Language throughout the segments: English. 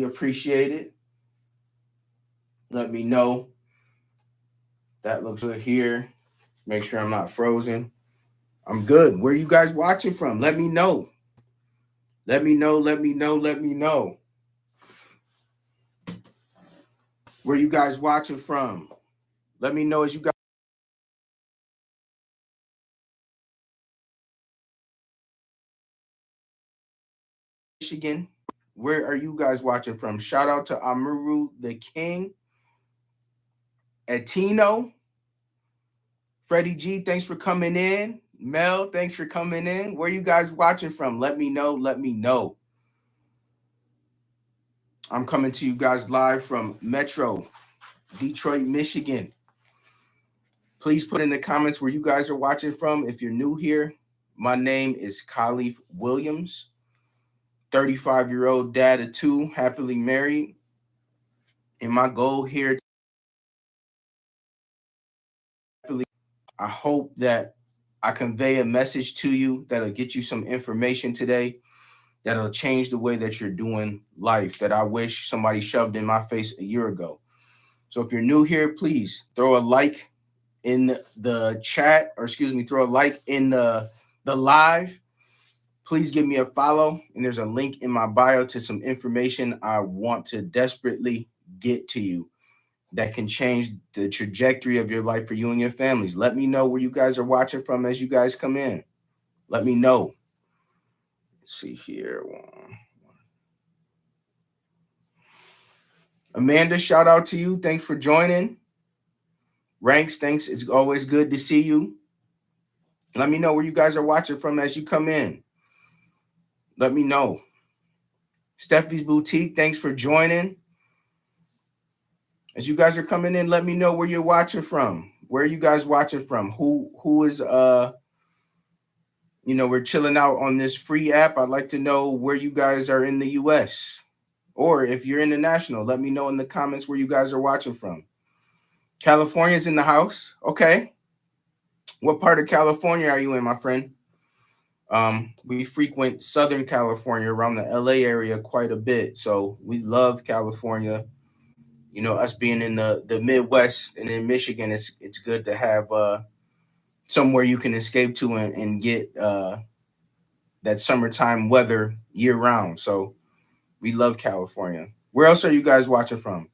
Highly appreciate it. Let me know. That looks good here. Make sure I'm not frozen. I'm good. Where you guys watching from? Let me know. Let me know. Let me know. Let me know. Where you guys watching from? Let me know as you guys. Michigan. Where are you guys watching from? Shout out to Amuru the King. Etino. Freddie G, thanks for coming in. Mel, thanks for coming in. Where you guys watching from? Let me know. Let me know. I'm coming to you guys live from Metro, Detroit, Michigan. Please put in the comments where you guys are watching from. If you're new here, my name is Khalif Williams, 35-year-old dad of two, happily married. And my goal here, I hope that I convey a message to you that'll get you some information today that'll change the way that you're doing life that I wish somebody shoved in my face a year ago. So if you're new here, please throw a like in the chat, or excuse me, throw a like in the live. Please give me a follow, and there's a link in my bio to some information I want to desperately get to you that can change the trajectory of your life for you and your families. Let me know where you guys are watching from as you guys come in. Let me know. Let's see here. Amanda, shout out to you. Thanks for joining. Ranks, thanks. It's always good to see you. Let me know where you guys are watching from as you come in. Let me know. Steffi's Boutique, thanks for joining. As you guys are coming in, let me know where you're watching from. Where are you guys watching from? Who is we're chilling out on this free app. I'd like to know where you guys are in the US. Or if you're international, let me know in the comments where you guys are watching from. California's in the house. Okay. What part of California are you in, my friend? We frequent Southern California, around the LA area quite a bit. So we love California. You know, us being in the Midwest and in Michigan, it's good to have somewhere you can escape to and get that summertime weather year round. So we love California. Where else are you guys watching from?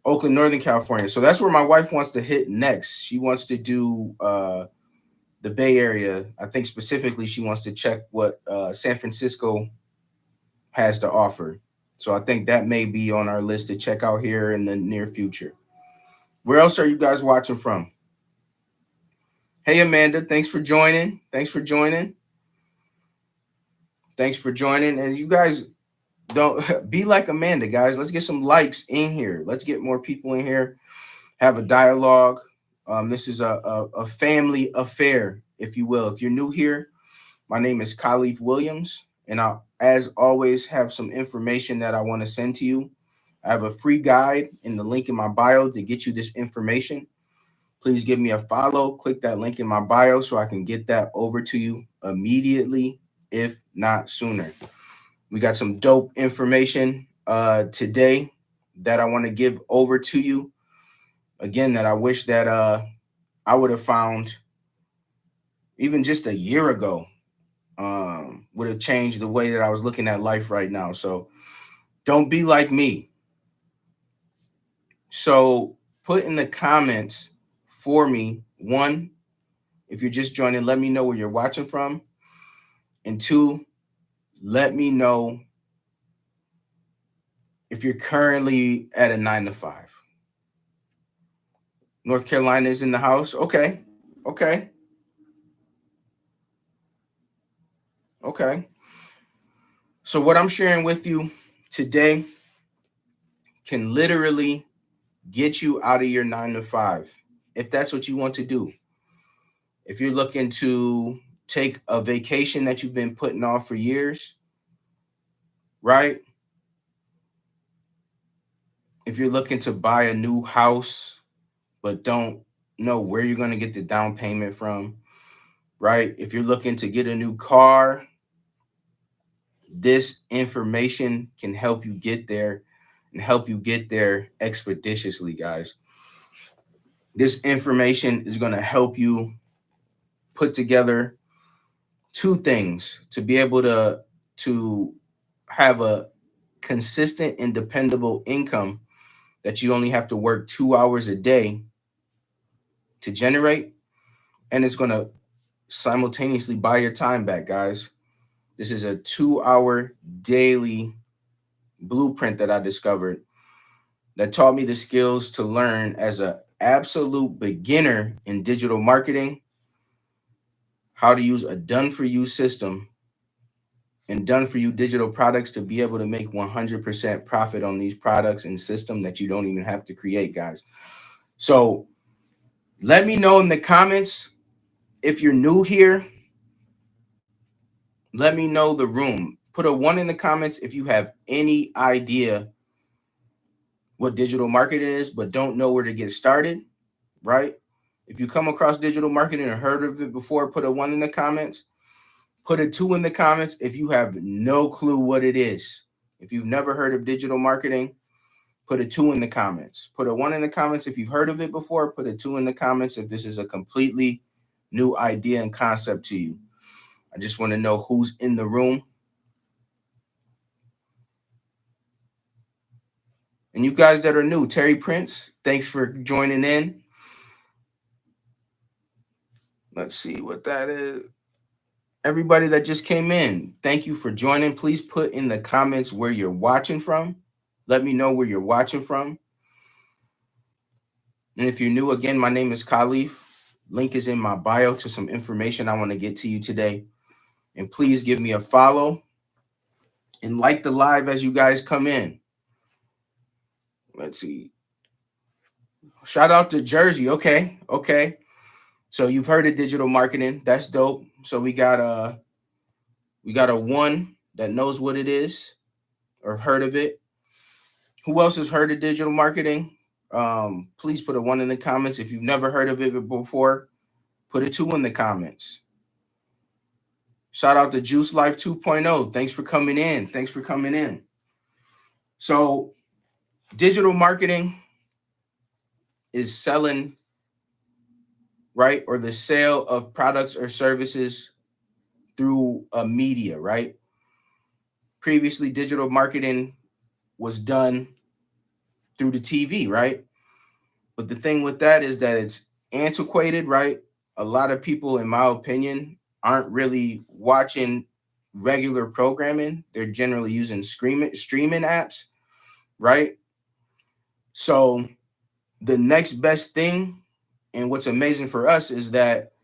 Oakland, Northern California. So that's where my wife wants to hit next. She wants to do the Bay Area. I think specifically she wants to check what San Francisco has to offer. So I think that may be on our list to check out here in the near future. Where else are you guys watching from? Hey, Amanda, thanks for joining. Thanks for joining. Thanks for joining. And you guys don't be like Amanda, guys. Let's get some likes in here. Let's get more people in here. Have a dialogue. This is a family affair, if you will. If you're new here, my name is Khalif Williams, and I, as always, have some information that I want to send to you. I have a free guide in the link in my bio to get you this information. Please give me a follow. Click that link in my bio so I can get that over to you immediately, if not sooner. We got some dope information today that I want to give over to you. Again, that I wish that I would have found even just a year ago. Would have changed the way that I was looking at life right now. So don't be like me. So put in the comments for me, one, if you're just joining, let me know where you're watching from. And two, let me know if you're currently at a 9 to 5. North Carolina is in the house. Okay. Okay. Okay. So what I'm sharing with you today can literally get you out of your 9 to 5 if that's what you want to do. If you're looking to take a vacation that you've been putting off for years, right? If you're looking to buy a new house but don't know where you're going to get the down payment from, right? If you're looking to get a new car This information can help you get there and help you get there expeditiously, guys. This information is going to help you put together two things to be able to have a consistent and dependable income that you only have to work 2 hours a day to generate, and it's going to simultaneously buy your time back, guys. This is a 2-hour daily blueprint that I discovered that taught me the skills to learn as an absolute beginner in digital marketing, how to use a done for you system and done for you digital products to be able to make 100% profit on these products and system that you don't even have to create, guys. So let me know in the comments if you're new here. Let me know the room. Put a 1 in the comments if you have any idea what digital marketing is, but don't know where to get started, right? If you come across digital marketing or heard of it before, put a 1 in the comments. Put a 2 in the comments if you have no clue what it is. If you've never heard of digital marketing, put a 2 in the comments. Put a 1 in the comments if you've heard of it before. Put a 2 in the comments if this is a completely new idea and concept to you. I just want to know who's in the room. And you guys that are new, Terry Prince, thanks for joining in. Let's see what that is. Everybody that just came in, thank you for joining. Please put in the comments where you're watching from. Let me know where you're watching from. And if you're new, again, my name is Khalif. Link is in my bio to some information I want to get to you today. And please give me a follow and like the live as you guys come in. Let's see. Shout out to Jersey. Okay. So you've heard of digital marketing. That's dope. So we got a 1 that knows what it is or heard of it. Who else has heard of digital marketing? Please put a 1 in the comments. If you've never heard of it before, put a 2 in the comments. Shout out to Juice Life 2.0. Thanks for coming in. So digital marketing is selling, right? Or the sale of products or services through a media, right? Previously, digital marketing was done through the TV, right? But the thing with that is that it's antiquated, right? A lot of people, in my opinion, aren't really watching regular programming. They're generally using streaming apps, right? So the next best thing, and what's amazing for us, is that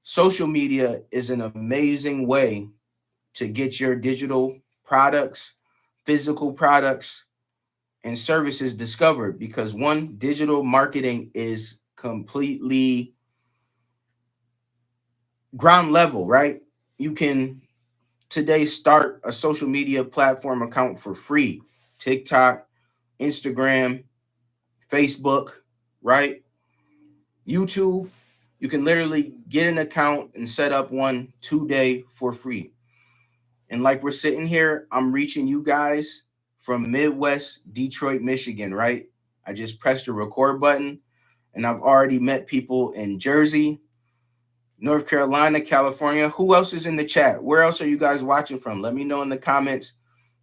social media is an amazing way to get your digital products, physical products, and services discovered, because one, digital marketing is completely ground level, right? You can today start a social media platform account for free. TikTok, Instagram, Facebook, right? YouTube, you can literally get an account and set up one today for free. And like we're sitting here, I'm reaching you guys from Midwest Detroit, Michigan, right? I just pressed the record button and I've already met people in Jersey, North Carolina, California. Who else is in the chat? Where else are you guys watching from? Let me know in the comments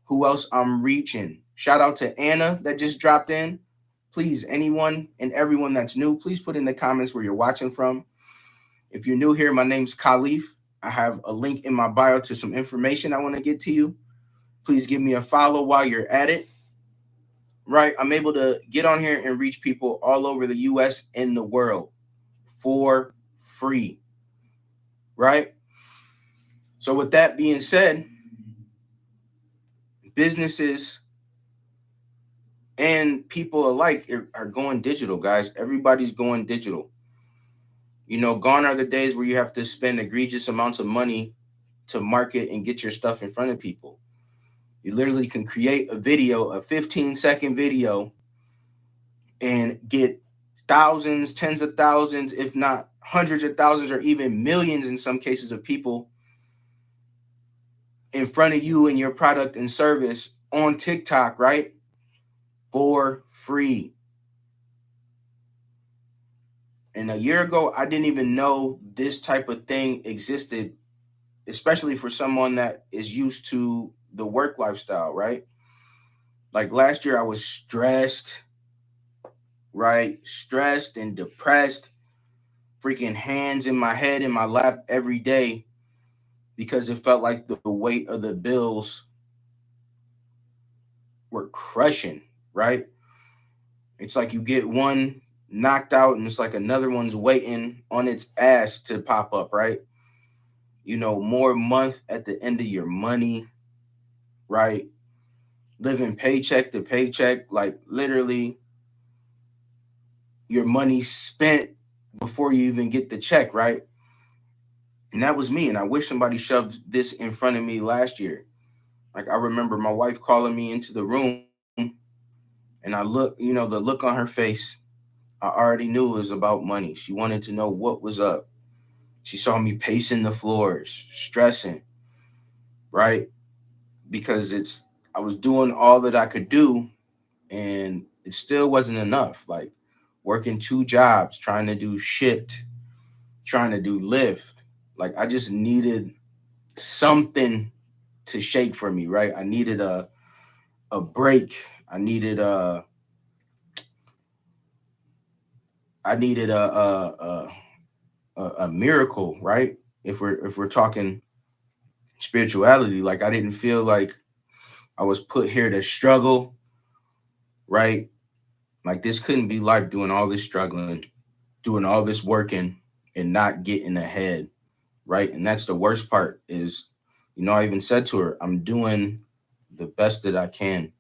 who else I'm reaching. Shout out to Anna that just dropped in. Please, anyone and everyone that's new, please put in the comments where you're watching from. If you're new here, my name's Khalif. I have a link in my bio to some information I want to get to you. Please give me a follow while you're at it. Right? I'm able to get on here and reach people all over the US and the world for free. Right? So with that being said, businesses and people alike are going digital, guys. Everybody's going digital. You know, gone are the days where you have to spend egregious amounts of money to market and get your stuff in front of people. You literally can create a video, a 15-second video, and get thousands, tens of thousands, if not hundreds of thousands, or even millions in some cases, of people in front of you and your product and service on TikTok, right? For free. And a year ago, I didn't even know this type of thing existed, especially for someone that is used to the work lifestyle, right? Like last year, I was stressed, right? Stressed and depressed, freaking hands in my head, in my lap every day because it felt like the weight of the bills were crushing, right? It's like you get one knocked out and it's like another one's waiting on its ass to pop up, right? More month at the end of your money, right? Living paycheck to paycheck, like literally your money spent before you even get the check, right? And that was me. And I wish somebody shoved this in front of me last year. Like I remember my wife calling me into the room and I look, the look on her face, I already knew it was about money. She wanted to know what was up. She saw me pacing the floors, stressing, right? Because I was doing all that I could do and it still wasn't enough. Like working two jobs, trying to do shift, trying to do lift. Like I just needed something to shake for me, right? I needed a break. I needed a miracle, right? If we're talking spirituality, like I didn't feel like I was put here to struggle, right? Like this couldn't be life doing all this struggling, doing all this working and not getting ahead, right? And that's the worst part is, I even said to her, I'm doing the best that I can.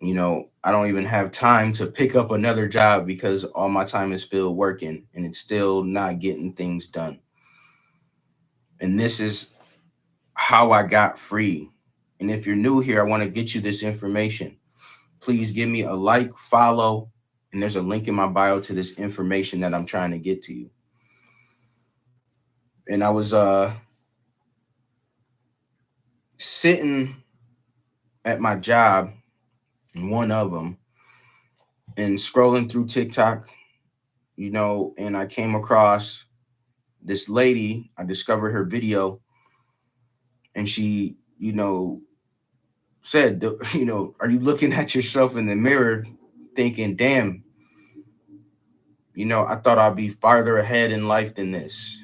I don't even have time to pick up another job because all my time is filled working and it's still not getting things done. And this is how I got free. And if you're new here, I want to get you this information. Please give me a like, follow, and there's a link in my bio to this information that I'm trying to get to you. And I was sitting at my job, one of them, and scrolling through TikTok, and I came across this lady. I discovered her video, and she, said, are you looking at yourself in the mirror thinking, damn, I thought I'd be farther ahead in life than this.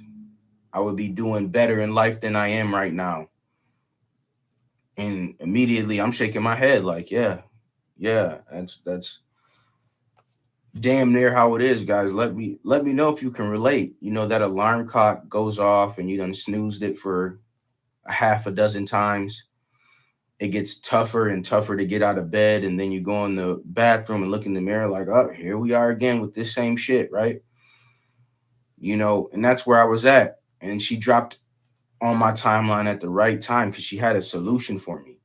I would be doing better in life than I am right now. And immediately I'm shaking my head like, yeah, that's damn near how it is, guys. Let me know if you can relate. That alarm clock goes off and you done snoozed it for a half a dozen times. It gets tougher and tougher to get out of bed, and then you go in the bathroom and look in the mirror like, oh, here we are again with this same shit, right? And that's where I was at. And she dropped on my timeline at the right time because she had a solution for me.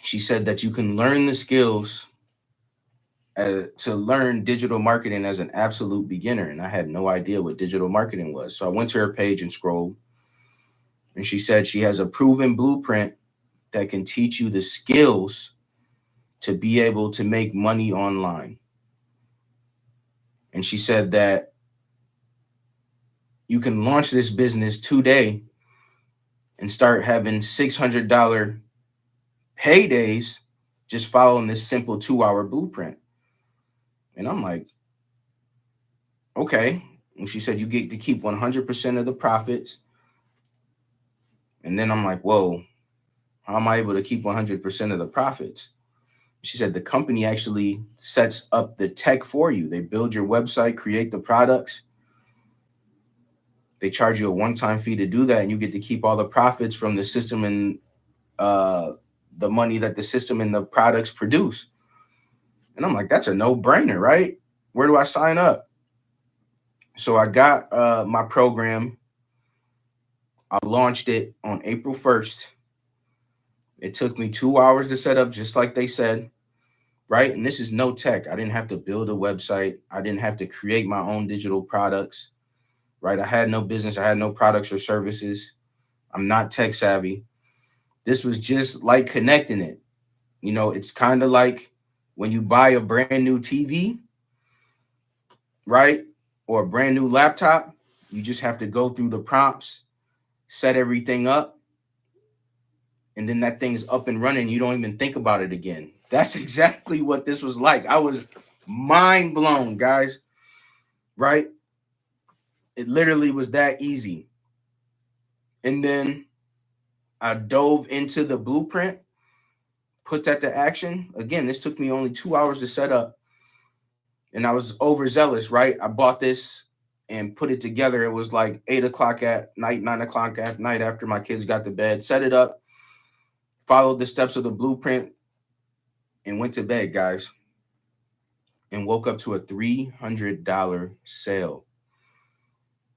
She said that you can learn the skills to learn digital marketing as an absolute beginner. And I had no idea what digital marketing was. So I went to her page and scrolled. And she said she has a proven blueprint that can teach you the skills to be able to make money online. And she said that you can launch this business today and start having $600 paydays just following this simple 2-hour blueprint. And I'm like, okay. And she said, you get to keep 100% of the profits. And then I'm like, whoa, how am I able to keep 100% of the profits? She said, the company actually sets up the tech for you. They build your website, create the products. They charge you a one-time fee to do that. And you get to keep all the profits from the system and the money that the system and the products produce. And I'm like, that's a no-brainer, right? Where do I sign up? So I got my program. I launched it on April 1st. It took me 2 hours to set up, just like they said, right? And this is no tech. I didn't have to build a website. I didn't have to create my own digital products, right? I had no business. I had no products or services. I'm not tech savvy. This was just like connecting it. It's kind of like when you buy a brand new TV, right? Or a brand new laptop, you just have to go through the prompts, set everything up, and then that thing's up and running. You don't even think about it again. That's exactly what this was like. I was mind blown, guys, right? It literally was that easy. And then I dove into the blueprint, put that to action. Again, this took me only 2 hours to set up. And I was overzealous, right? I bought this and put it together. It was like 8 o'clock at night, 9 o'clock at night after my kids got to bed. Set it up, followed the steps of the blueprint, and went to bed, guys. And woke up to a $300 sale.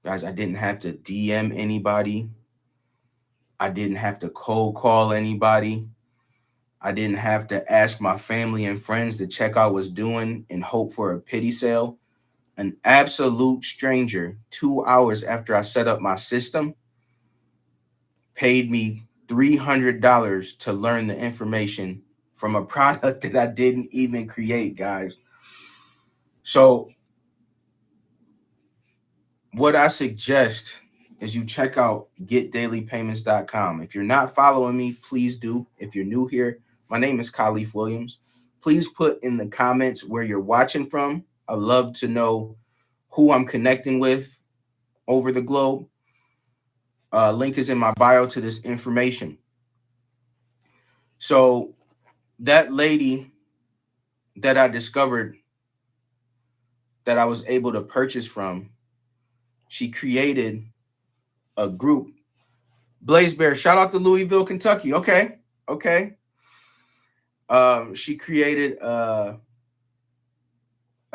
Guys, I didn't have to DM anybody. I didn't have to cold call anybody. I didn't have to ask my family and friends to check out what's doing and hope for a pity sale. An absolute stranger, 2 hours after I set up my system, paid me $300 to learn the information from a product that I didn't even create, guys. So what I suggest is you check out getdailypayments.com. If you're not following me, please do. If you're new here, my name is Khalif Williams. Please put in the comments where you're watching from. I love to know who I'm connecting with over the globe. Link is in my bio to this information. So that lady that I discovered that I was able to purchase from, she created a group. Blaze Bear, shout out to Louisville, Kentucky. Okay. She created a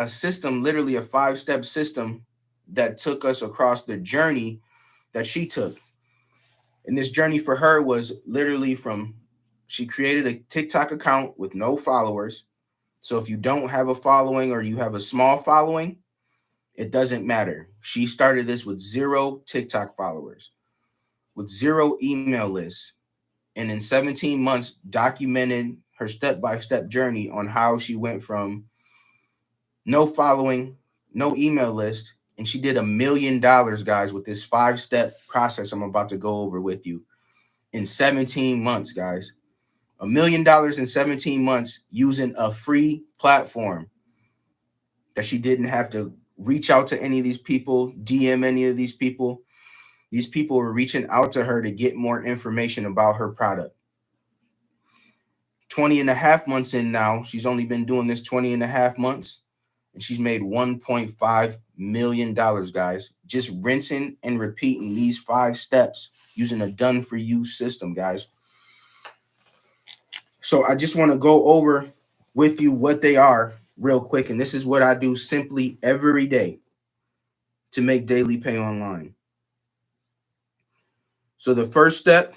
system, literally a 5-step system that took us across the journey that she took. And this journey for her was literally she created a TikTok account with no followers. So if you don't have a following or you have a small following, it doesn't matter. She started this with 0 TikTok followers, with 0 email lists, and in 17 months documented her step-by-step journey on how she went from no following, no email list, and she did $1 million, guys, with this 5-step process I'm about to go over with you in 17 months, guys. $1 million in 17 months using a free platform that she didn't have to reach out to any of these people, DM any of these people. These people were reaching out to her to get more information about her product. 20 and a half months in now, she's only been doing this 20 and a half months, and she's made $1.5 million, guys, just rinsing and repeating these 5 steps using a done-for-you system, guys. So I just want to go over with you what they are real quick, and this is what I do simply every day to make daily pay online. So the first step,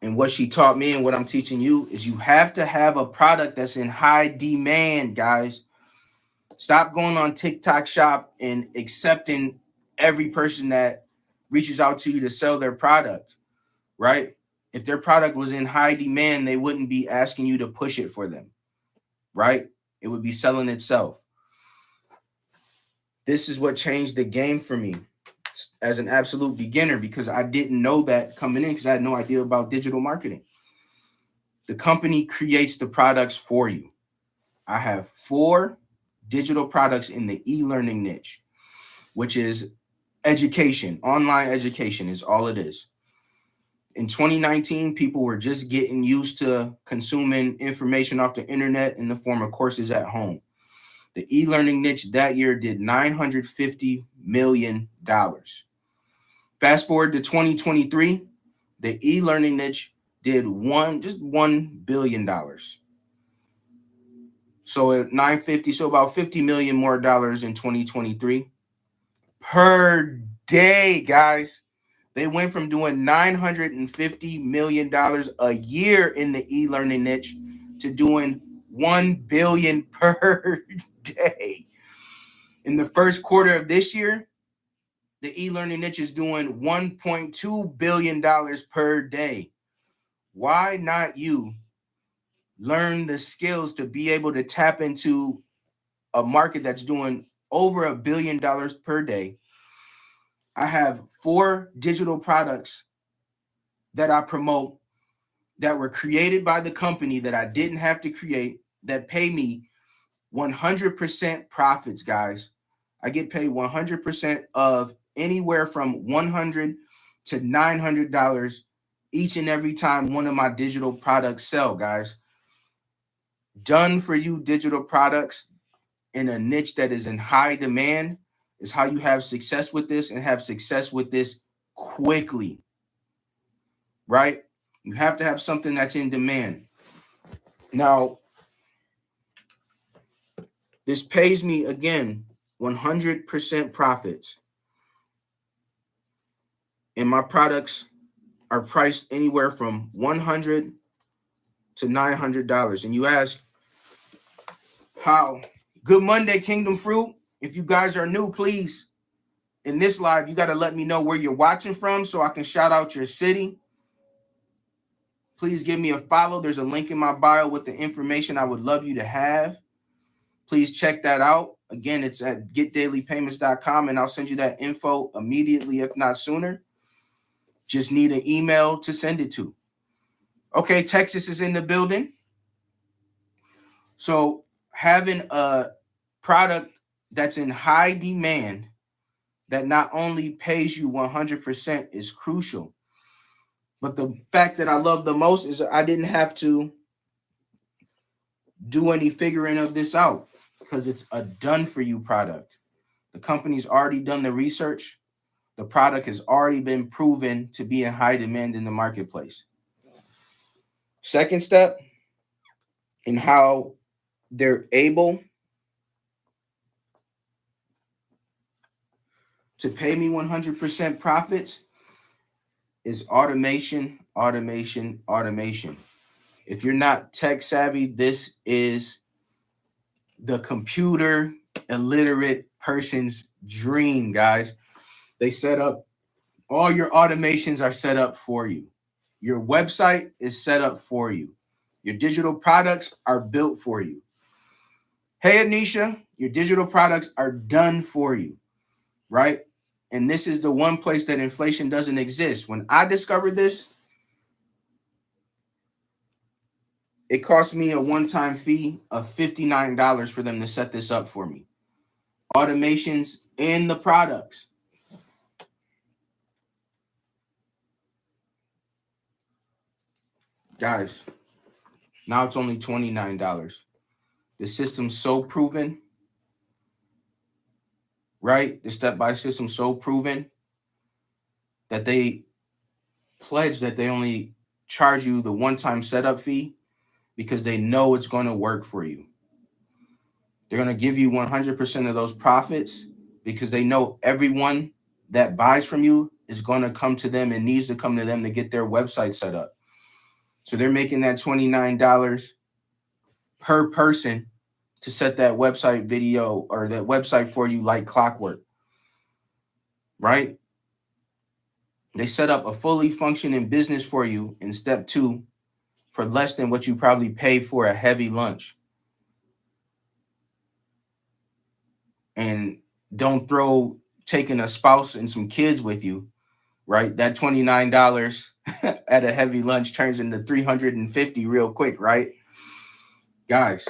and what she taught me and what I'm teaching you, is you have to have a product that's in high demand, guys. Stop going on TikTok Shop and accepting every person that reaches out to you to sell their product, right? If their product was in high demand, they wouldn't be asking you to push it for them, right? It would be selling itself. This is what changed the game for me as an absolute beginner, because I didn't know that coming in, because I had no idea about digital marketing. The company creates the products for you. I have 4 digital products in the e-learning niche, which is education. Online education is all it is. In 2019, people were just getting used to consuming information off the internet in the form of courses at home. The e-learning niche that year did $950 million. Fast forward to 2023, the e-learning niche did $1 billion. So at 950, so about 50 million more dollars in 2023 per day, guys. They went from doing $950 million a year in the e-learning niche to doing $1 billion per day. In the first quarter of this year, the e-learning niche is doing $1.2 billion per day. Why not you learn the skills to be able to tap into a market that's doing over $1 billion per day? I have 4 digital products that I promote that were created by the company that I didn't have to create, that pay me 100% profits, guys. I get paid 100% of anywhere from $100 to $900 each and every time one of my digital products sell, guys. Done for you digital products in a niche that is in high demand is how you have success with this, and have success with this quickly, right? You have to have something that's in demand. Now, this pays me, again, 100% profits. And my products are priced anywhere from $100 to $900. And you ask, how? Good Monday, Kingdom Fruit. If you guys are new, please, in this live, you got to let me know where you're watching from so I can shout out your city. Please give me a follow. There's a link in my bio with the information I would love you to have. Please check that out. Again, it's at getdailypayments.com, and I'll send you that info immediately, if not sooner. Just need an email to send it to. Okay, Texas is in the building. So having a product that's in high demand that not only pays you 100% is crucial. But the fact that I love the most is I didn't have to do any figuring of this out, because it's a done for you product. The company's already done the research. The product has already been proven to be in high demand in the marketplace. Second step, in how they're able to pay me 100% profits, is automation, automation, automation. If you're not tech savvy, this is the computer illiterate person's dream, guys. They set up, all your automations are set up for you. Your website is set up for you. Your digital products are built for you. Hey, Anisha, your digital products are done for you, right? And this is the one place that inflation doesn't exist. When I discovered this, it cost me a one-time fee of $59 for them to set this up for me. Automations in the products. Guys, now it's only $29. The system's so proven, right? The step-by system so proven that they pledge that they only charge you the one-time setup fee because they know it's going to work for you. They're going to give you 100% of those profits because they know everyone that buys from you is going to come to them and needs to come to them to get their website set up. So they're making that $29 per person to set that website video or that website for you like clockwork, right? They set up a fully functioning business for you in step 2 for less than what you probably pay for a heavy lunch. And don't throw taking a spouse and some kids with you, right? That $29 at a heavy lunch turns into $350 real quick, right? Guys,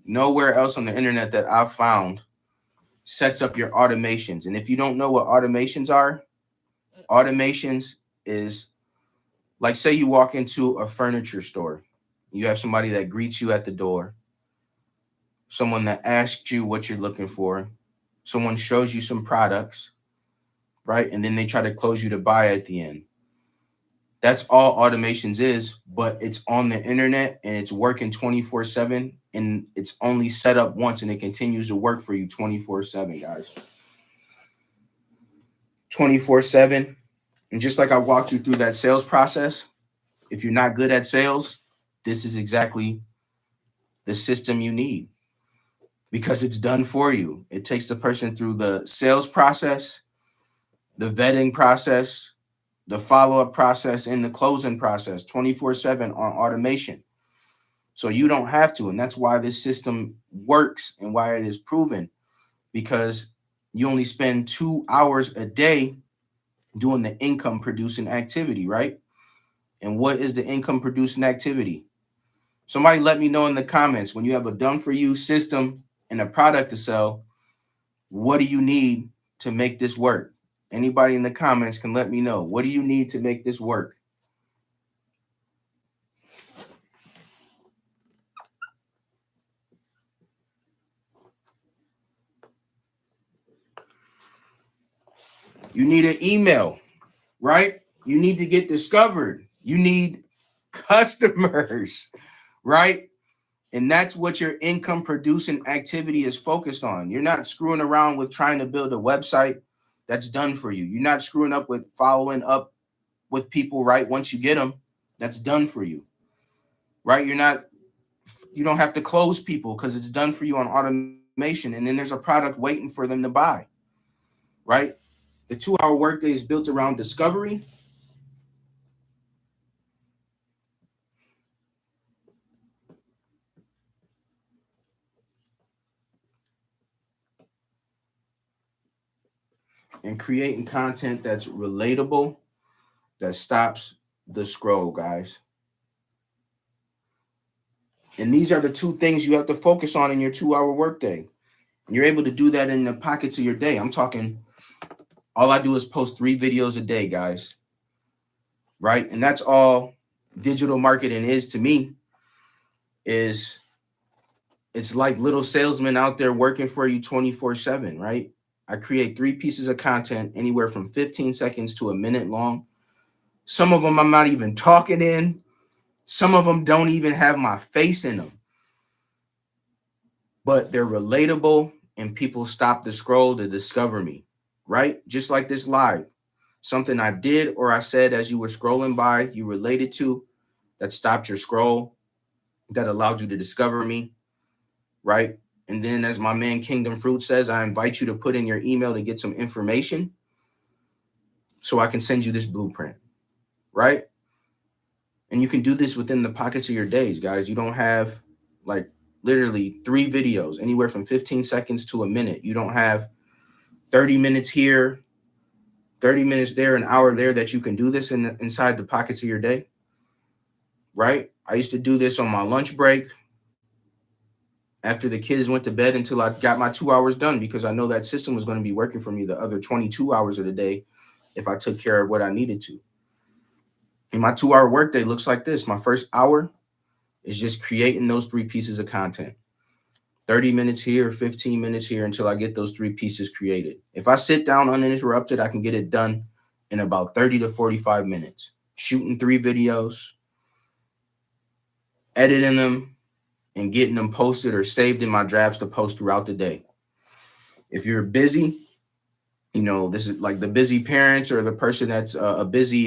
nowhere else on the internet that I've found sets up your automations. And if you don't know what automations are, automations is like, say you walk into a furniture store, you have somebody that greets you at the door, someone that asks you what you're looking for, someone shows you some products, right? And then they try to close you to buy at the end. That's all automations is, but it's on the internet and it's working 24/7, and it's only set up once and it continues to work for you 24/7, guys. 24/7. And just like I walked you through that sales process, if you're not good at sales, this is exactly the system you need because it's done for you. It takes the person through the sales process, the vetting process, the follow-up process, and the closing process 24/7 on automation. So you don't have to. And that's why this system works and why it is proven, because you only spend 2 hours a day doing the income producing activity, right? And what is the income producing activity? Somebody let me know in the comments, when you have a done for you system and a product to sell, what do you need to make this work? Anybody in the comments can let me know. What do you need to make this work? You need an email, right? You need to get discovered. You need customers, right? And that's what your income producing activity is focused on. You're not screwing around with trying to build a website that's done for you. You're not screwing up with following up with people, right? Once you get them, that's done for you, right? You don't have to close people because it's done for you on automation. And then there's a product waiting for them to buy, right? The 2 hour workday is built around discovery, and creating content that's relatable, that stops the scroll, guys. And these are the two things you have to focus on in your 2 hour workday. And you're able to do that in the pockets of your day. I'm talking, all I do is post 3 videos a day, guys. Right? And that's all digital marketing is to me. Is it's like little salesmen out there working for you 24/7, right? I create 3 pieces of content anywhere from 15 seconds to a minute long. Some of them I'm not even talking in. Some of them don't even have my face in them. But they're relatable and people stop the scroll to discover me, right? Just like this live. Something I did or I said as you were scrolling by, you related to, that stopped your scroll, that allowed you to discover me, right? And then, as my man Kingdom Fruit says, I invite you to put in your email to get some information so I can send you this blueprint, right? And you can do this within the pockets of your days, guys. You don't have like literally 3 videos, anywhere from 15 seconds to a minute. You don't have 30 minutes here, 30 minutes there, an hour there that you can do this inside the pockets of your day, right? I used to do this on my lunch break after the kids went to bed until I got my 2 hours done, because I know that system was going to be working for me the other 22 hours of the day if I took care of what I needed to. And my 2 hour workday looks like this. My first hour is just creating those 3 pieces of content. 30 minutes here, 15 minutes here until I get those 3 pieces created. If I sit down uninterrupted, I can get it done in about 30 to 45 minutes. Shooting 3 videos, editing them, and getting them posted or saved in my drafts to post throughout the day. If you're busy, you know, this is like the busy parents or the person that's busy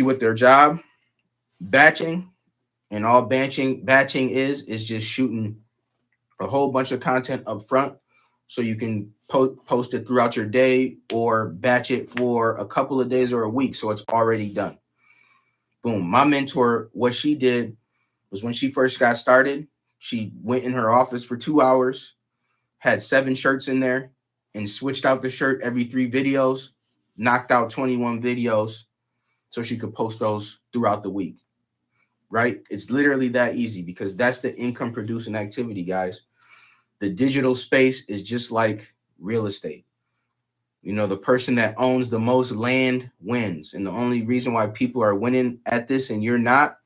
with their job, batching. And all batching is just shooting a whole bunch of content up front so you can post it throughout your day, or batch it for a couple of days or a week so it's already done. Boom. My mentor, what she did was, when she first got started, she went in her office for 2 hours, had 7 shirts in there, and switched out the shirt every 3 videos, knocked out 21 videos so she could post those throughout the week, right? It's literally that easy, because that's the income producing activity, guys. The digital space is just like real estate. You know, the person that owns the most land wins. And the only reason why people are winning at this and you're not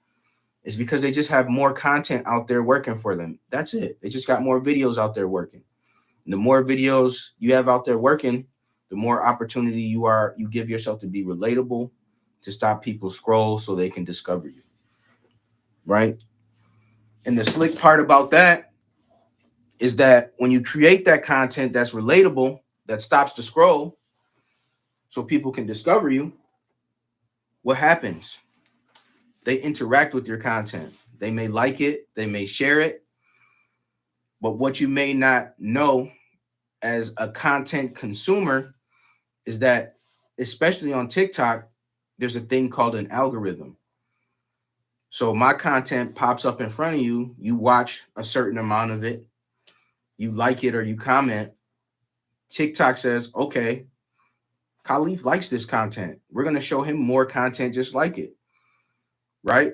is because they just have more content out there working for them. That's it. They just got more videos out there working. And the more videos you have out there working, the more opportunity you give yourself to be relatable, to stop people scroll so they can discover you, right? And the slick part about that is that when you create that content that's relatable, that stops the scroll so people can discover you, what happens? They interact with your content. They may like it, they may share it, but what you may not know as a content consumer is that, especially on TikTok, there's a thing called an algorithm. So my content pops up in front of you, you watch a certain amount of it, you like it or you comment. TikTok says, okay, Khalif likes this content. We're going to show him more content just like it. Right?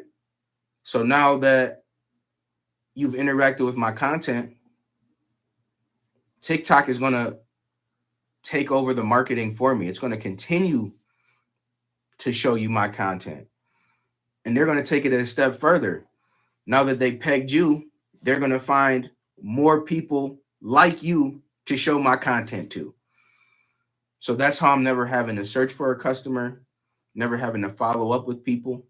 So now that you've interacted with my content, TikTok is going to take over the marketing for me. It's going to continue to show you my content. And they're going to take it a step further. Now that they pegged you, they're going to find more people like you to show my content to. So that's how I'm never having to search for a customer, never having to follow up with people,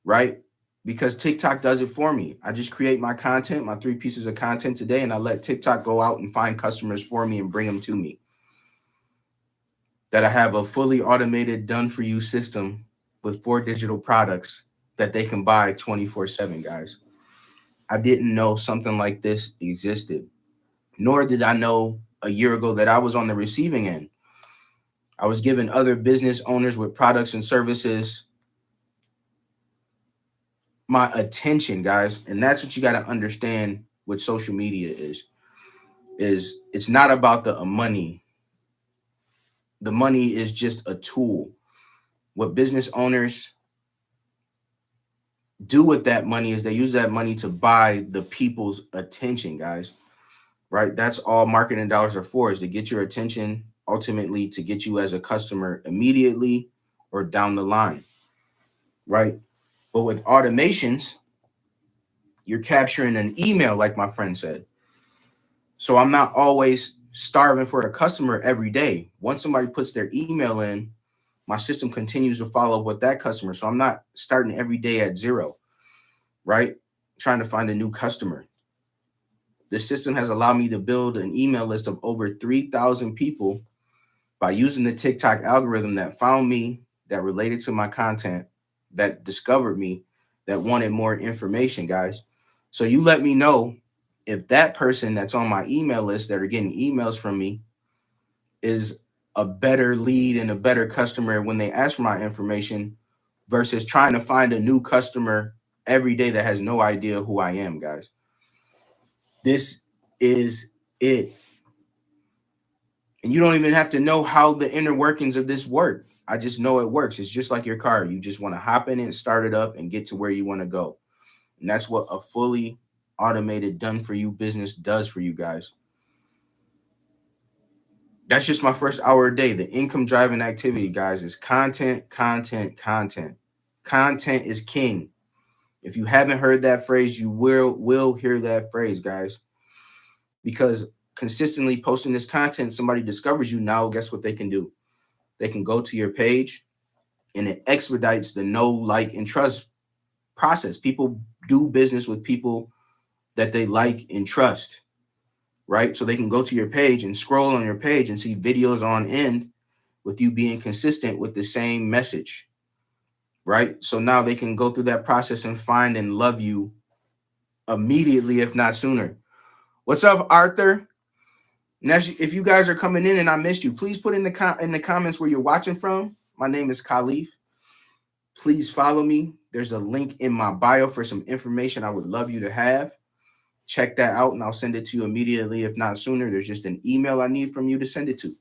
right? Because TikTok does it for me. I just create my content, my 3 pieces of content today, and I let TikTok go out and find customers for me and bring them to me. That I have a fully automated, done for you system with 4 digital products that they can buy 24/7, guys. I didn't know something like this existed, nor did I know a year ago that I was on the receiving end. I was giving other business owners with products and services my attention, guys. And that's what you got to understand what social media is it's not about the money. The money is just a tool. What business owners do with that money is they use that money to buy the people's attention, guys. Right? That's all marketing dollars are for, is to get your attention, ultimately to get you as a customer immediately or down the line. Right? But with automations, you're capturing an email, like my friend said. So I'm not always starving for a customer every day. Once somebody puts their email in, my system continues to follow up with that customer. So I'm not starting every day at 0, right? Trying to find a new customer. The system has allowed me to build an email list of over 3,000 people by using the TikTok algorithm that found me, that related to my content, that discovered me, that wanted more information, guys. So you let me know if that person that's on my email list that are getting emails from me is a better lead and a better customer when they ask for my information versus trying to find a new customer every day that has no idea who I am, guys. This is it. And you don't even have to know how the inner workings of this work. I just know it works. It's just like your car. You just want to hop in and start it up and get to where you want to go. And that's what a fully automated, done for you business does for you guys. That's just my first hour a day. The income driving activity, guys, is content, content, content. Content is king. If you haven't heard that phrase, you will hear that phrase, guys. Because consistently posting this content, somebody discovers you. Now, guess what they can do? They can go to your page, and it expedites the know, like, and trust process. People do business with people that they like and trust, right? So they can go to your page and scroll on your page and see videos on end with you being consistent with the same message, right? So now they can go through that process and find and love you immediately, if not sooner. What's up, Arthur? Now, if you guys are coming in and I missed you, please put in the comments where you're watching from. My name is Khalif. Please follow me. There's a link in my bio for some information I would love you to have. Check that out and I'll send it to you immediately, if not sooner. There's just an email I need from you to send it to.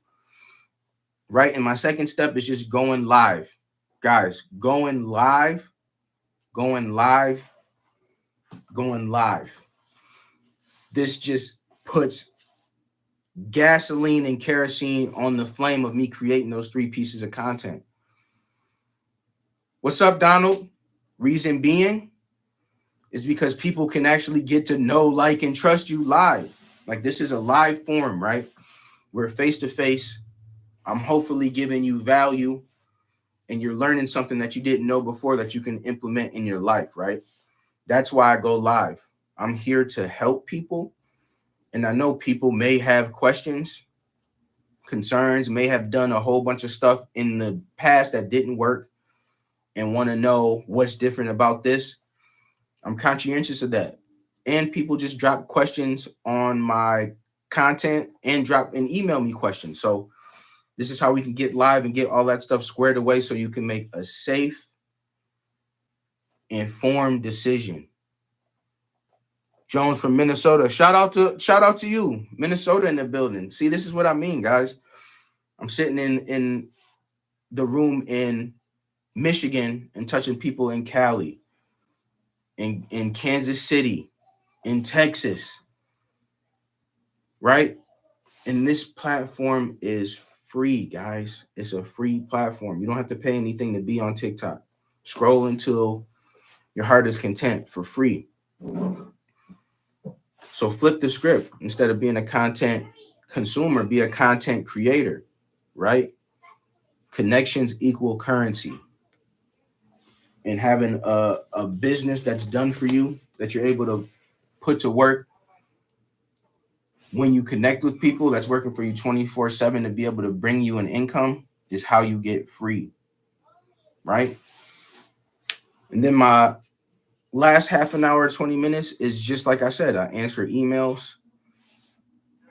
Right? And my second step is just going live. Guys, going live, going live, going live. This just puts gasoline and kerosene on the flame of me creating those 3 pieces of content. What's up, Donald? Reason being is because people can actually get to know, like, and trust you live. Like, this is a live forum, right? We're face to face. I'm hopefully giving you value and you're learning something that you didn't know before that you can implement in your life, right? That's why I go live. I'm here to help people. And I know people may have questions, concerns, may have done a whole bunch of stuff in the past that didn't work and want to know what's different about this. I'm conscientious of that. And people just drop questions on my content and drop and email me questions. So This is how we can get live and get all that stuff squared away so you can make a safe, informed decision. Jones from Minnesota. Shout out to you. Minnesota in the building. See, this is what I mean, guys. I'm sitting in the room in Michigan and touching people in Cali, in Kansas City, in Texas, right? And this platform is free, guys. It's a free platform. You don't have to pay anything to be on TikTok. Scroll until your heart is content for free. So flip the script. Instead of being a content consumer, be a content creator, right? Connections equal currency. And having a business that's done for you, that you're able to put to work when you connect with people that's working for you 24/7 to be able to bring you an income is how you get free, right? And then my last half an hour, 20 minutes is just like I said, I answer emails.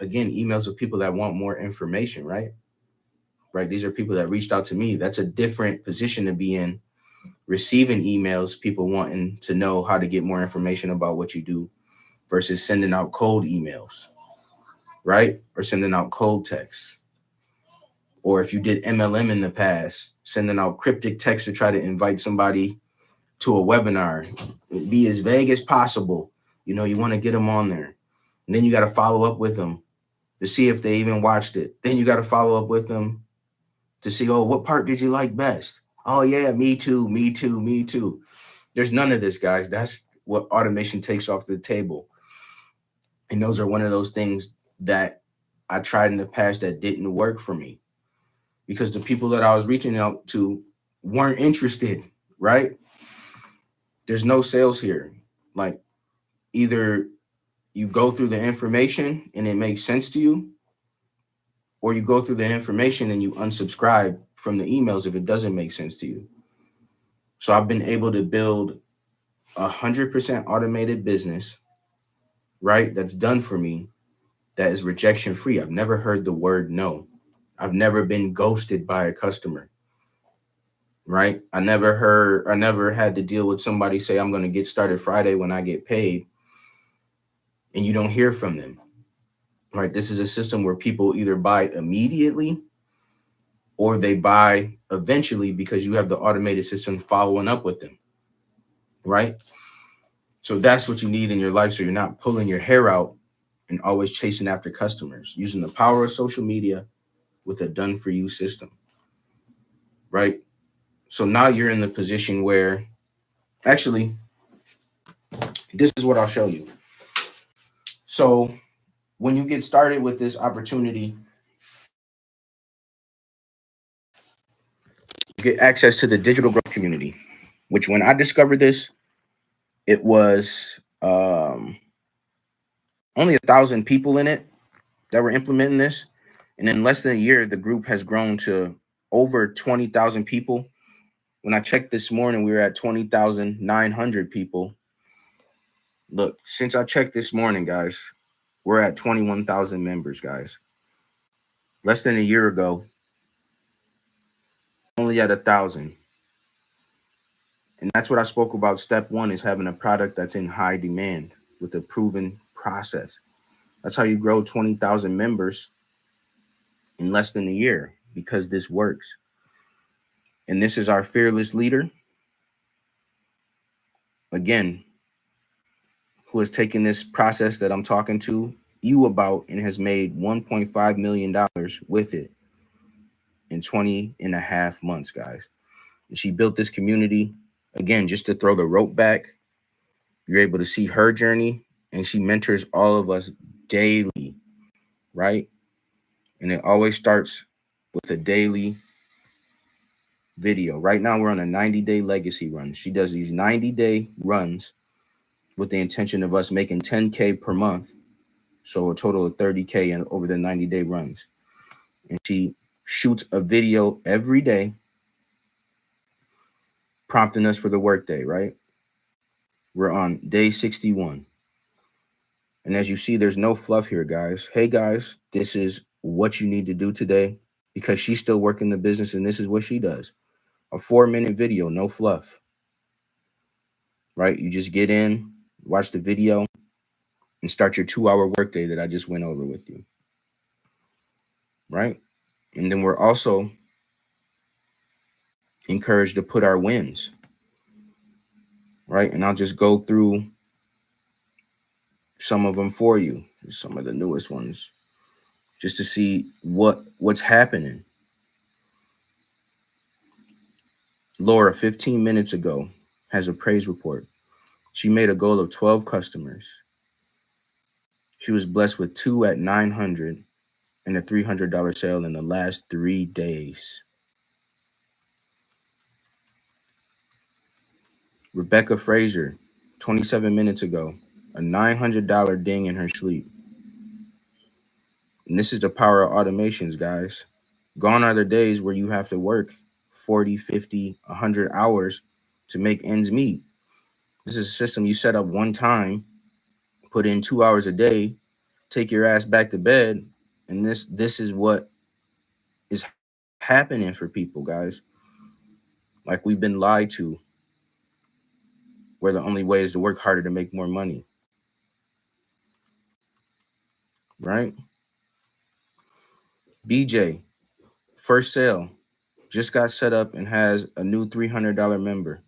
Again, emails of people that want more information, right? Right. These are people that reached out to me. That's a different position to be in. Receiving emails, people wanting to know how to get more information about what you do versus sending out cold emails, right? Or sending out cold texts. Or if you did MLM in the past, sending out cryptic text to try to invite somebody to a webinar. Be as vague as possible. You know, you want to get them on there. And then you got to follow up with them to see if they even watched it. Then you got to follow up with them to see, oh, what part did you like best? Oh, yeah, me too, me too, me too. There's none of this, guys. That's what automation takes off the table. And those are one of those things that I tried in the past that didn't work for me because the people that I was reaching out to weren't interested, right? There's no sales here. Like, either you go through the information and it makes sense to you, or you go through the information and you unsubscribe from the emails if it doesn't make sense to you. So I've been able to build 100% automated business, right? That's done for me, that is rejection free. I've never heard the word no. I've never been ghosted by a customer, right? I never had to deal with somebody say, I'm going to get started Friday when I get paid, and you don't hear from them, right? This is a system where people either buy immediately or they buy eventually because you have the automated system following up with them, right? So that's what you need in your life. So you're not pulling your hair out and always chasing after customers, using the power of social media with a done for you system, right? So now you're in the position where actually, this is what I'll show you. So when you get started with this opportunity, you get access to the digital growth community, which when I discovered this, it was only 1,000 people in it that were implementing this. And in less than a year, the group has grown to over 20,000 people. When I checked this morning, we were at 20,900 people. Look, since I checked this morning, guys, we're at 21,000 members, guys. Less than a year ago, only at 1,000. And that's what I spoke about. Step one is having a product that's in high demand with a proven process. That's how you grow 20,000 members in less than a year, because this works. And this is our fearless leader, again, who has taken this process that I'm talking to you about and has made $1.5 million with it in 20 and a half months, guys. And she built this community, again, just to throw the rope back. You're able to see her journey, and she mentors all of us daily, right? And it always starts with a daily video. Right now, we're on a 90-day legacy run. She does these 90-day runs with the intention of us making 10K per month. So a total of 30K over the 90-day runs. And she shoots a video every day, prompting us for the workday, right? We're on day 61. And as you see, there's no fluff here, guys. Hey, guys, this is what you need to do today. because she's still working the business and this is what she does. A 4-minute video, no fluff, right? You just get in, watch the video, and start your 2-hour workday that I just went over with you, right? And then we're also encouraged to put our wins, right? And I'll just go through some of them for you, some of the newest ones, just to see what's happening. Laura, 15 minutes ago, has a praise report. She made a goal of 12 customers. She was blessed with 2 at $900 and a $300 sale in the last 3 days. Rebecca Frazier, 27 minutes ago, a $900 ding in her sleep. And this is the power of automations, guys. Gone are the days where you have to work 40, 50, 100 hours to make ends meet. This is a system you set up one time, put in 2 hours a day, take your ass back to bed, and this is what is happening for people, guys. Like, we've been lied to, where the only way is to work harder to make more money, right? BJ, first sale, just got set up and has a new $300 member.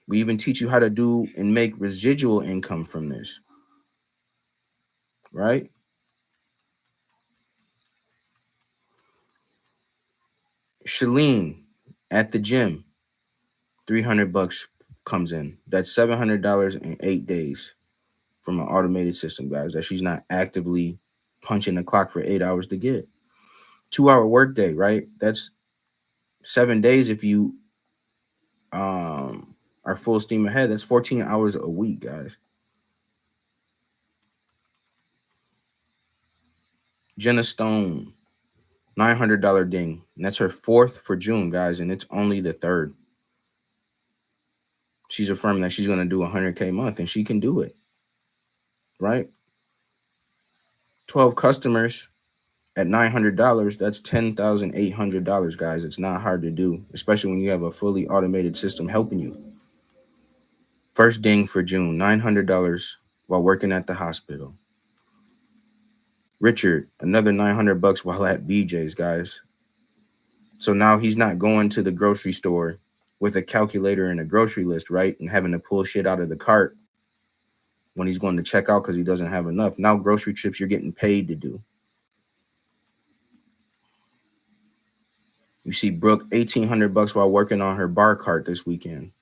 We even teach you how to do and make residual income from this, right? Shalene at the gym, $300 comes in. That's $700 in 8 days from an automated system, guys, that she's not actively punching the clock for 8 hours to get. 2-hour workday, right? That's 7 days if you are full steam ahead. That's 14 hours a week, guys. Jenna Stone, $900 ding. And that's her 4th for June, guys, and it's only the 3rd. She's affirming that she's going to do $100K a month, and she can do it, right? 12 customers at $900, that's $10,800, guys. It's not hard to do, especially when you have a fully automated system helping you. First ding for June, $900 while working at the hospital. Richard, another $900 while at BJ's, guys. So now he's not going to the grocery store with a calculator and a grocery list, right? And having to pull shit out of the cart when he's going to check out because he doesn't have enough. Now grocery trips you're getting paid to do. You see Brooke, $1,800 while working on her bar cart this weekend.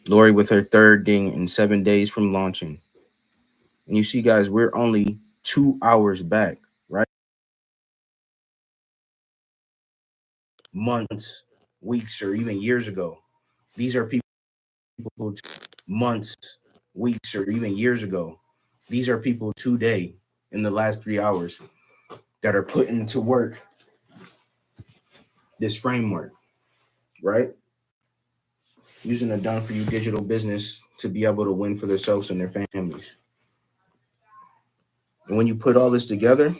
Lori with her 3rd ding in 7 days from launching. And you see, guys, we're only 2 hours back, right? Months, weeks, or even years ago. These are people months, weeks, or even years ago. These are people today in the last 3 hours that are putting to work this framework, right? Using a done for you digital business to be able to win for themselves and their families. And when you put all this together,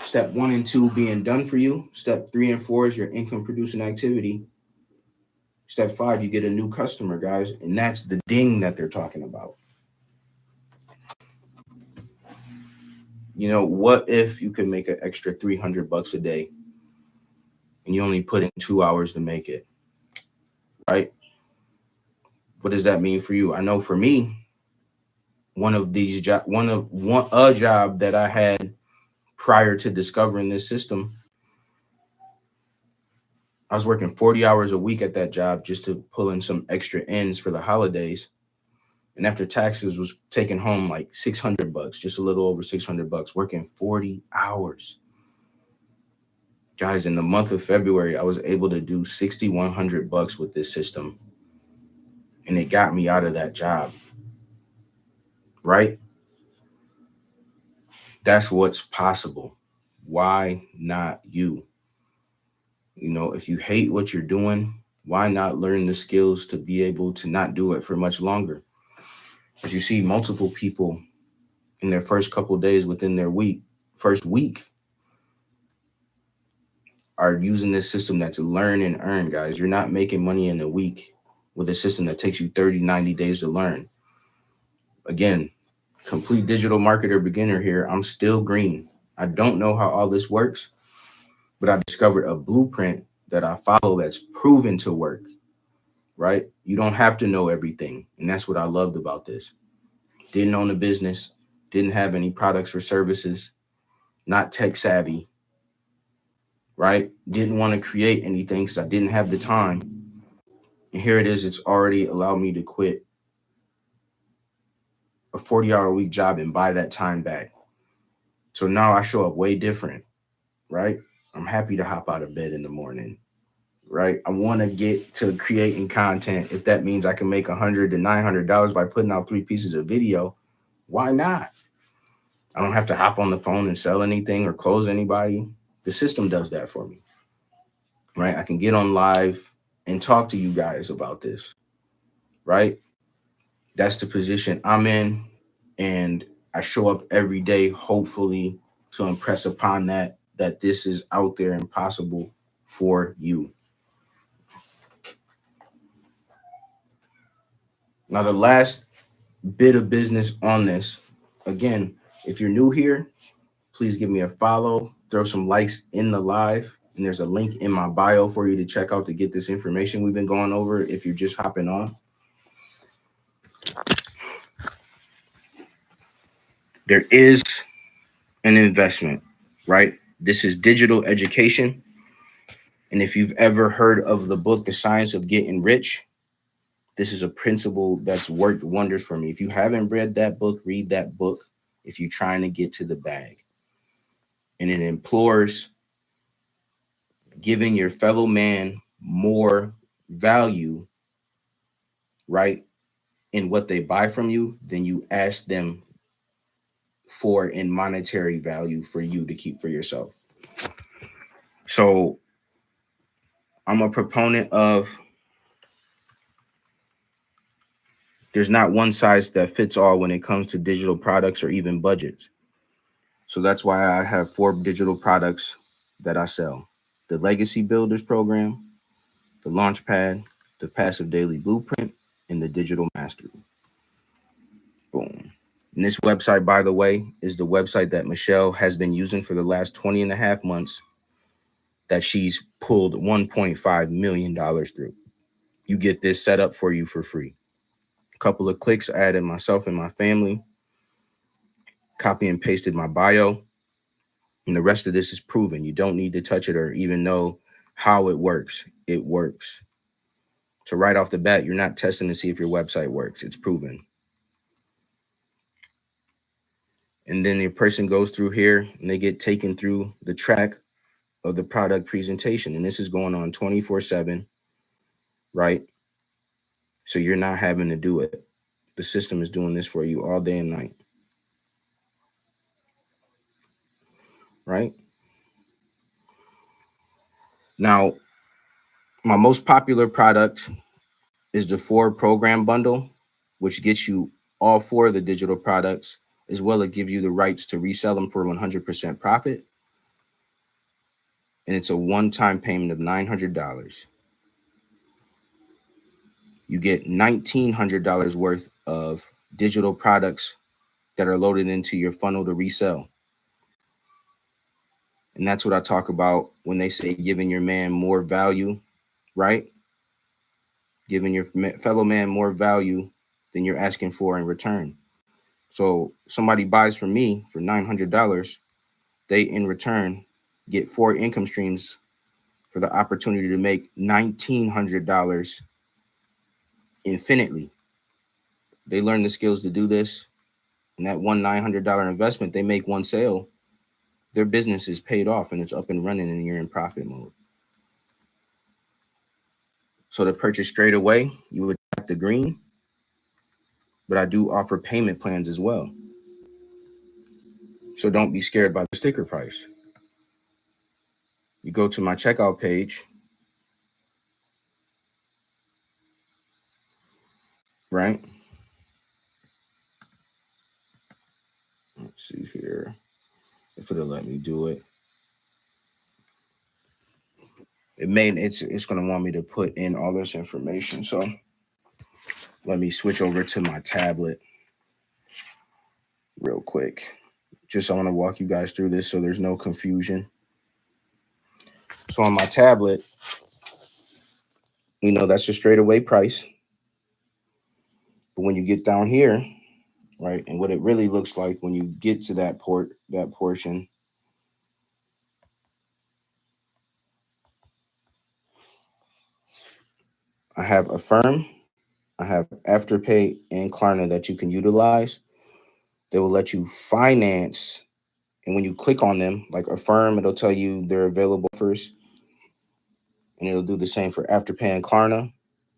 step 1 and 2 being done for you. Step 3 and 4 is your income producing activity. Step 5, you get a new customer, guys. And that's the ding that they're talking about. You know, what if you could make an extra $300 a day and you only put in 2 hours to make it, right? What does that mean for you? I know for me, a job that I had prior to discovering this system, I was working 40 hours a week at that job just to pull in some extra ends for the holidays. And after taxes was taking home like $600, just a little over $600, working 40 hours. Guys, in the month of February, I was able to do $6,100 with this system. And it got me out of that job, right? That's what's possible. Why not you? You know, if you hate what you're doing, Why not learn the skills to be able to not do it for much longer? As you see, multiple people in their first couple of days within their first week, are using this system that's learn and earn, guys. You're not making money in a week with a system that takes you 30, 90 days to learn. Again, complete digital marketer beginner here. I'm still green. I don't know how all this works, but I discovered a blueprint that I follow that's proven to work, right? You don't have to know everything. And that's what I loved about this. Didn't own a business, didn't have any products or services, not tech savvy, right? Didn't want to create anything because I didn't have the time. And here it is. It's already allowed me to quit a 40-hour-a-week job and buy that time back. So now I show up way different, right? I'm happy to hop out of bed in the morning, right? I want to get to creating content. If that means I can make $100 to $900 by putting out 3 pieces of video, why not? I don't have to hop on the phone and sell anything or close anybody. The system does that for me, right? I can get on live and talk to you guys about this, right? That's the position I'm in. And I show up every day, hopefully, to impress upon that this is out there and possible for you. Now, the last bit of business on this, again, if you're new here, please give me a follow, throw some likes in the live. And there's a link in my bio for you to check out to get this information we've been going over if you're just hopping on. There is an investment, right? This is digital education. And if you've ever heard of the book, The Science of Getting Rich, this is a principle that's worked wonders for me. If you haven't read that book, read that book if you're trying to get to the bag. And it implores giving your fellow man more value, right, in what they buy from you than you ask them for in monetary value for you to keep for yourself. So I'm a proponent of there's not one size that fits all when it comes to digital products or even budgets. So that's why I have 4 digital products that I sell: the Legacy Builders Program, the Launchpad, the Passive Daily Blueprint, and the Digital Mastery. Boom. And this website, by the way, is the website that Michelle has been using for the last 20 and a half months that she's pulled $1.5 million through. You get this set up for you for free. A couple of clicks, I added myself and my family, copy and pasted my bio, and the rest of this is proven. You don't need to touch it or even know how it works. It works. So right off the bat, you're not testing to see if your website works. It's proven. And then the person goes through here and they get taken through the track of the product presentation. And this is going on 24/7, right? So you're not having to do it. The system is doing this for you all day and night, right? Now, my most popular product is the 4 program bundle, which gets you all 4 of the digital products, as well as give you the rights to resell them for 100% profit. And it's a one-time payment of $900. You get $1,900 worth of digital products that are loaded into your funnel to resell. And that's what I talk about when they say giving your man more value, right? Giving your fellow man more value than you're asking for in return. So somebody buys from me for $900, they in return get 4 income streams for the opportunity to make $1,900 infinitely. They learn the skills to do this, and that one $900 investment, they make one sale, their business is paid off and it's up and running and you're in profit mode. So to purchase straight away, you would tap the green, but I do offer payment plans as well. So don't be scared by the sticker price. You go to my checkout page, right? Let's see here if it'll let me do it. It's going to want me to put in all this information. So let me switch over to my tablet real quick. Just I want to walk you guys through this so there's no confusion. So on my tablet, that's a straight away price. But when you get down here, right, and what it really looks like when you get to that portion, I have Affirm, I have Afterpay and Klarna that you can utilize. They will let you finance, and when you click on them, like Affirm, it'll tell you they're available first, and it'll do the same for Afterpay and Klarna.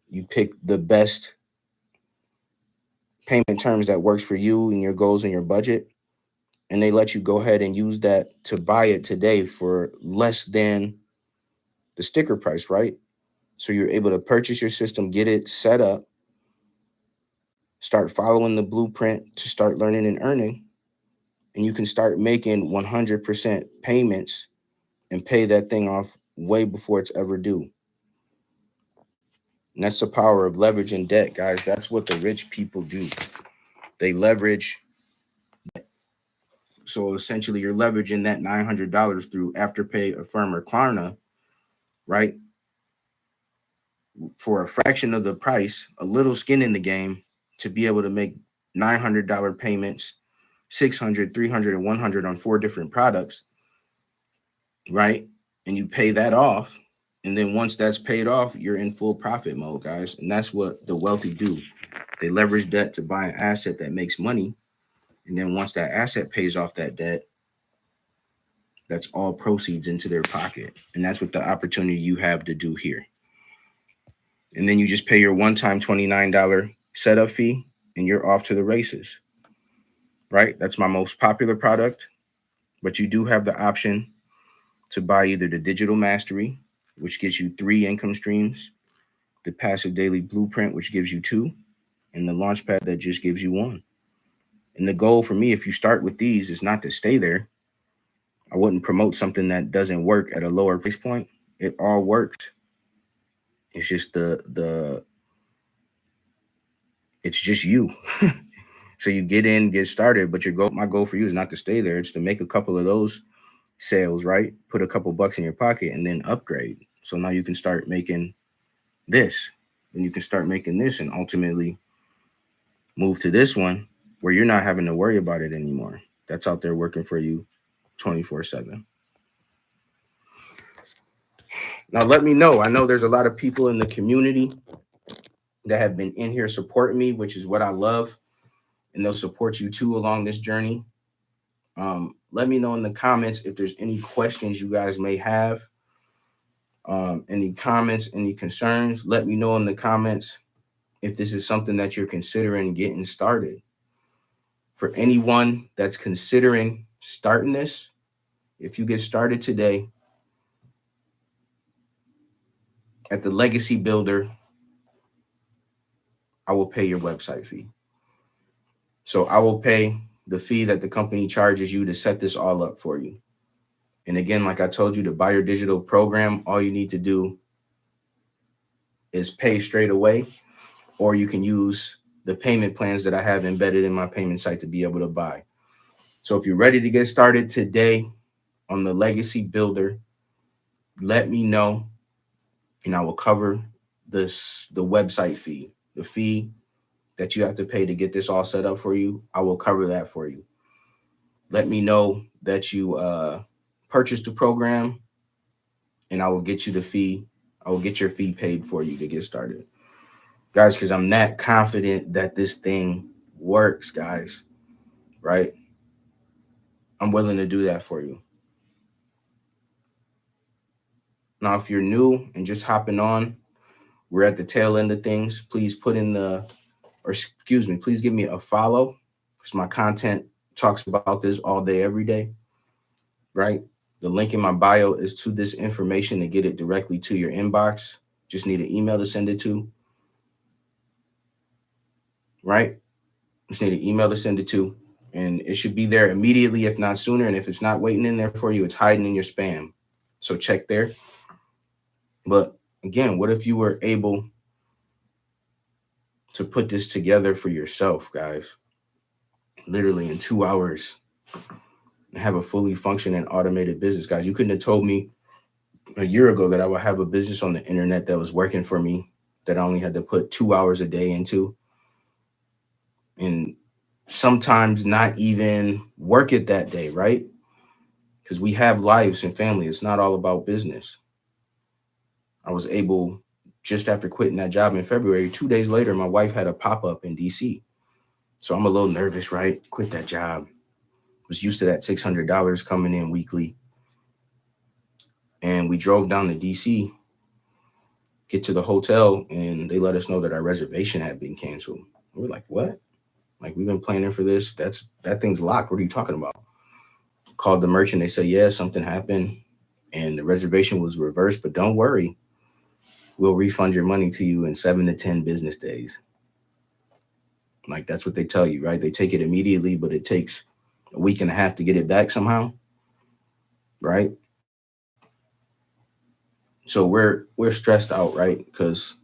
You pick the best payment terms that works for you and your goals and your budget, and they let you go ahead and use that to buy it today for less than the sticker price, right? So you're able to purchase your system, get it set up, start following the blueprint to start learning and earning, and you can start making 100% payments and pay that thing off way before it's ever due. And that's the power of leveraging debt, guys. That's what the rich people do. They leverage. So essentially, you're leveraging that $900 through Afterpay, Affirm, or Klarna, right? For a fraction of the price, a little skin in the game to be able to make $900 payments, 600, 300, and 100 on 4 different products, right? And you pay that off. And then once that's paid off, you're in full profit mode, guys. And that's what the wealthy do. They leverage debt to buy an asset that makes money. And then once that asset pays off that debt, that's all proceeds into their pocket. And that's what the opportunity you have to do here. And then you just pay your one-time $29 setup fee and you're off to the races, right? That's my most popular product. But you do have the option to buy either the Digital Mastery, which gives you 3 income streams, the Passive Daily Blueprint, which gives you 2, and the Launchpad that just gives you 1. And the goal for me, if you start with these, is not to stay there. I wouldn't promote something that doesn't work at a lower price point. It all works. It's just it's just you. So you get in, get started, but my goal for you is not to stay there. It's to make a couple of those sales, right? Put a couple bucks in your pocket and then upgrade. So now you can start making this, and you can start making this, and ultimately move to this one where you're not having to worry about it anymore. That's out there working for you 24/7. Now let me know. I know there's a lot of people in the community that have been in here supporting me, which is what I love, and they'll support you too along this journey. Let me know in the comments if there's any questions you guys may have, any comments, any concerns. Let me know in the comments if this is something that you're considering getting started. For anyone that's considering starting this, if you get started today at the Legacy Builder, I will pay your website fee. So I will pay the fee that the company charges you to set this all up for you. And again, like I told you, to buy your digital program, all you need to do is pay straight away, or you can use the payment plans that I have embedded in my payment site to be able to buy. So if you're ready to get started today on the Legacy Builder, let me know, and I will cover the website fee, the fee that you have to pay to get this all set up for you. I will cover that for you. Let me know that you purchased the program, and I will get you the fee. I will get your fee paid for you to get started, guys, because I'm that confident that this thing works, guys, right? I'm willing to do that for you. Now, if you're new and just hopping on, we're at the tail end of things. Please please give me a follow, because my content talks about this all day, every day, right? The link in my bio is to this information to get it directly to your inbox. Just need an email to send it to. right? Just need an email to send it to, and it should be there immediately, if not sooner. And if it's not waiting in there for you, it's hiding in your spam. So check there. But again, what if you were able to put this together for yourself, guys? Literally in 2 hours, and have a fully functioning automated business, guys. You couldn't have told me a year ago that I would have a business on the internet that was working for me, that I only had to put 2 hours a day into, and sometimes not even work it that day, right? Because we have lives and family. It's not all about business. I was able, just after quitting that job in February, 2 days later, my wife had a pop up in DC. So I'm a little nervous, right? Quit that job. Was used to that $600 coming in weekly. And we drove down to DC, get to the hotel, and they let us know that our reservation had been canceled. We were like, what? Like, we've been planning for this. That thing's locked. What are you talking about? Called the merchant. They said, yeah, something happened and the reservation was reversed, but don't worry. We'll refund your money to you in 7 to 10 business days. Like, that's what they tell you, right? They take it immediately, but it takes a week and a half to get it back somehow, right? So we're stressed out, right? Because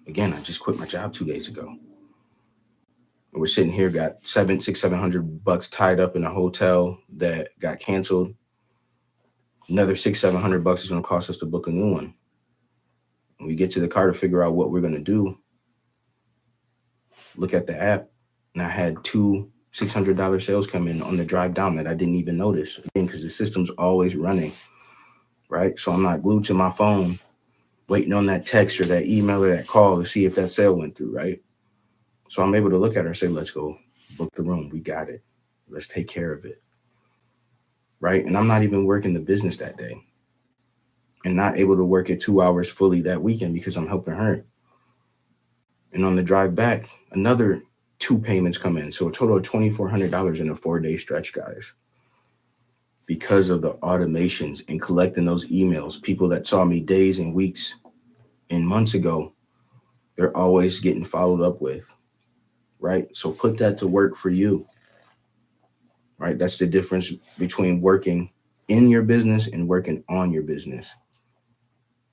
again, I just quit my job 2 days ago. We're sitting here, got 700 bucks tied up in a hotel that got canceled. Another 700 bucks is going to cost us to book a new one. When we get to the car to figure out what we're going to do, look at the app, and I had two $600 sales come in on the drive down that I didn't even notice. Again, because the system's always running, right? So I'm not glued to my phone waiting on that text or that email or that call to see if that sale went through, right? So I'm able to look at her and say, let's go book the room. We got it. Let's take care of it, right? And I'm not even working the business that day and not able to work it 2 hours fully that weekend because I'm helping her. And on the drive back, another 2 payments come in. So a total of $2,400 in a 4-day stretch, guys. Because of the automations and collecting those emails, people that saw me days and weeks and months ago, they're always getting followed up with, right? So put that to work for you, right? That's the difference between working in your business and working on your business.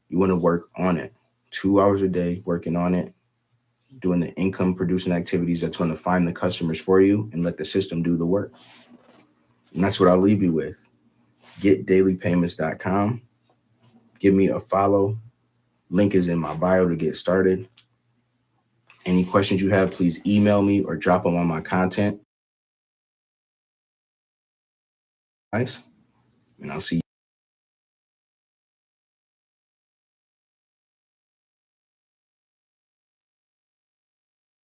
You want to work on it 2 hours a day, working on it, doing the income producing activities that's going to find the customers for you and let the system do the work. And that's what I'll leave you with. GetDailyPayments.com. Give me a follow. Link is in my bio to get started. Any questions you have, please email me or drop them on my content. Nice. And I'll see you.